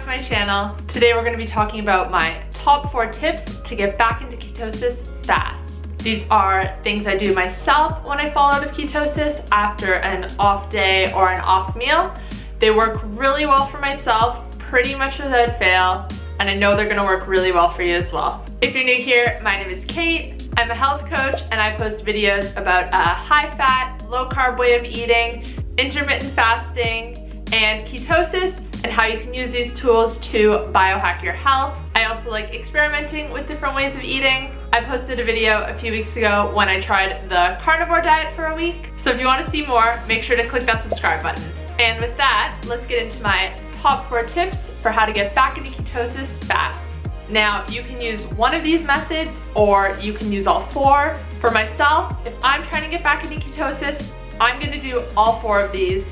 to my channel. Today we're going to be talking about my top 4 tips to get back into ketosis fast. These are things I do myself when I fall out of ketosis after an off day or an off meal. They work really well for myself, pretty much without fail, and I know they're going to work really well for you as well. If you're new here, my name is Kate. I'm a health coach and I post videos about a high-fat, low-carb way of eating, intermittent fasting, and ketosis, and how you can use these tools to biohack your health. I also like experimenting with different ways of eating. I posted a video a few weeks ago when I tried the carnivore diet for a week. So if you want to see more, make sure to click that subscribe button. And with that, let's get into my top 4 tips for how to get back into ketosis fast. Now, you can use one of these methods or you can use all 4. For myself, if I'm trying to get back into ketosis, I'm going to do all 4 of these.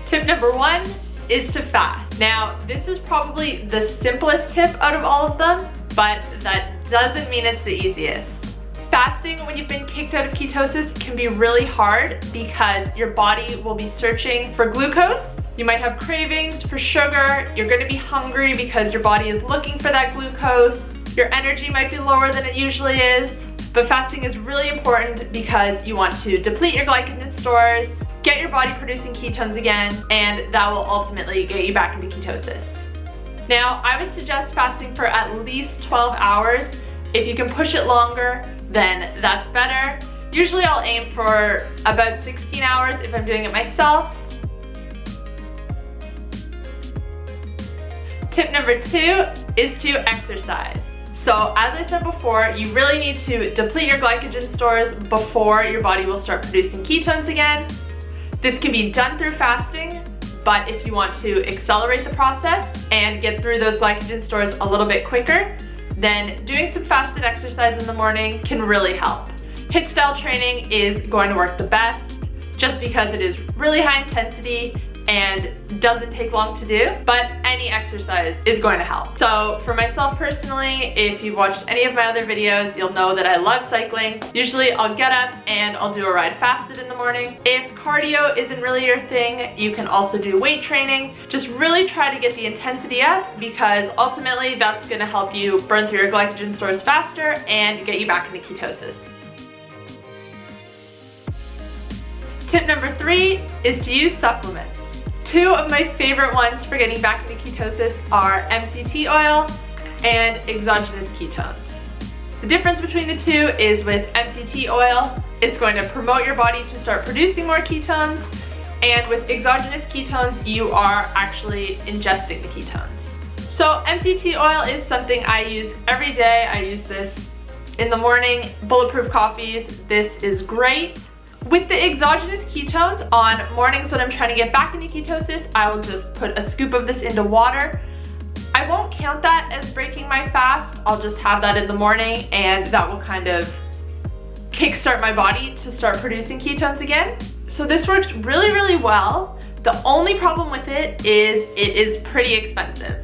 Tip number 1 is to fast. Now, this is probably the simplest tip out of all of them, but that doesn't mean it's the easiest. Fasting when you've been kicked out of ketosis can be really hard because your body will be searching for glucose. You might have cravings for sugar. You're going to be hungry because your body is looking for that glucose. Your energy might be lower than it usually is. But fasting is really important because you want to deplete your glycogen stores, get your body producing ketones again, and that will ultimately get you back into ketosis. Now, I would suggest fasting for at least 12 hours. If you can push it longer, then that's better. Usually I'll aim for about 16 hours if I'm doing it myself. Tip number 2 is to exercise. So as I said before, you really need to deplete your glycogen stores before your body will start producing ketones again. This can be done through fasting, but if you want to accelerate the process and get through those glycogen stores a little bit quicker, then doing some fasted exercise in the morning can really help. HIIT style training is going to work the best just because it is really high intensity and doesn't take long to do, but any exercise is going to help. So for myself personally, if you've watched any of my other videos, you'll know that I love cycling. Usually I'll get up and I'll do a ride fasted in the morning. If cardio isn't really your thing, you can also do weight training. Just really try to get the intensity up because ultimately that's going to help you burn through your glycogen stores faster and get you back into ketosis. Tip number 3 is to use supplements. 2 of my favorite ones for getting back into ketosis are MCT oil and exogenous ketones. The difference between the 2 is with MCT oil, it's going to promote your body to start producing more ketones, and with exogenous ketones, you are actually ingesting the ketones. So MCT oil is something I use every day. I use this in the morning, bulletproof coffees. This is great. With the exogenous ketones, on mornings when I'm trying to get back into ketosis, I will just put a scoop of this into water. I won't count that as breaking my fast. I'll just have that in the morning and that will kind of kickstart my body to start producing ketones again. So this works really, really well. The only problem with it is pretty expensive.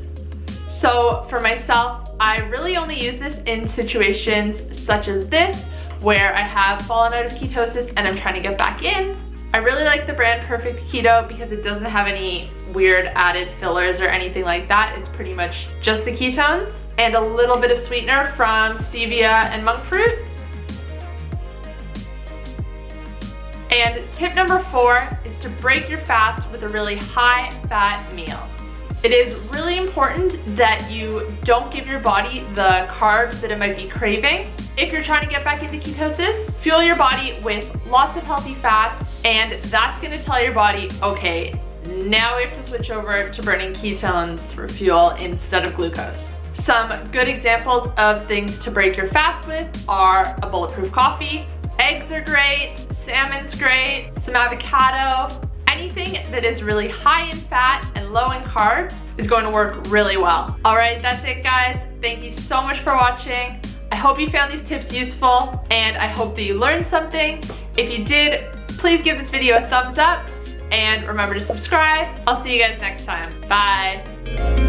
So for myself, I really only use this in situations such as this, where I have fallen out of ketosis and I'm trying to get back in. I really like the brand Perfect Keto because it doesn't have any weird added fillers or anything like that. It's pretty much just the ketones and a little bit of sweetener from stevia and monk fruit. And tip number 4 is to break your fast with a really high fat meal. It is really important that you don't give your body the carbs that it might be craving. If you're trying to get back into ketosis, fuel your body with lots of healthy fats, and that's going to tell your body, okay, now we have to switch over to burning ketones for fuel instead of glucose. Some good examples of things to break your fast with are a bulletproof coffee, eggs are great, salmon's great, some avocado. Anything that is really high in fat and low in carbs is going to work really well. All right, that's it guys. Thank you so much for watching. I hope you found these tips useful and I hope that you learned something. If you did, please give this video a thumbs up and remember to subscribe. I'll see you guys next time. Bye.